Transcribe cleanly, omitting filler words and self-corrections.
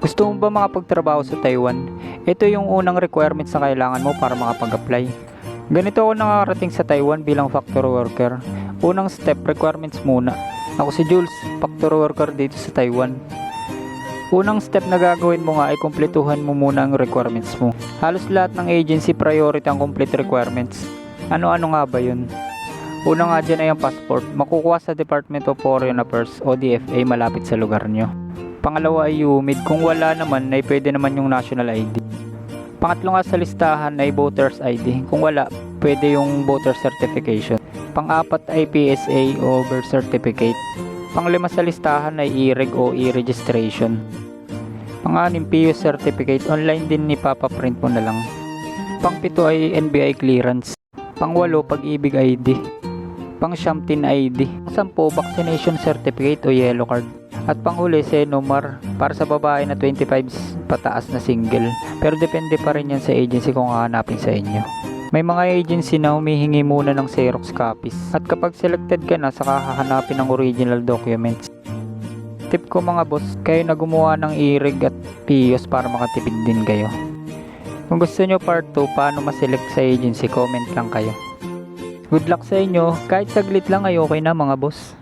Gusto mo ba makapagtrabaho sa Taiwan? Ito yung unang requirements na kailangan mo para makapag-apply. Ganito ako nakarating sa Taiwan bilang factory worker. Unang step, requirements muna. Ako si Jules, factory worker dito sa Taiwan. Unang step na gagawin mo nga ay kumpletuhan mo muna ang requirements mo. Halos lahat ng agency priority ang complete requirements. Ano-ano nga ba yun? Una nga dyan ay ang passport. Makukuha sa Department of Foreign Affairs o DFA malapit sa lugar nyo. Pangalawa ay UMID. Kung wala naman ay pwede naman yung national ID. Pangatlo nga sa listahan ay voters ID. Kung wala, pwede yung voter certification. Pang-apat ay PSA o birth certificate. Pang-lima sa listahan ay e-reg o e-registration. Pang-anim, PU certificate. Online din ipapaprint mo na lang. Pang-pito ay NBI clearance. Pang-walo, pag-ibig ID. Pang-siyam, TIN ID. Pang-sampo, vaccination certificate o yellow card. At panghuli, Senomar, para sa babae na 25 pataas na single. Pero depende pa rin yan sa agency kung hahanapin sa inyo. May mga agency na humihingi muna ng Xerox copies. At kapag selected ka na, saka hahanapin ng original documents. Tip ko mga boss, kayo na gumawa ng e-reg at PIOS para makatipid din kayo. Kung gusto nyo part 2, paano ma-select sa agency, comment lang kayo. Good luck sa inyo, kahit saglit lang ay okay na mga boss.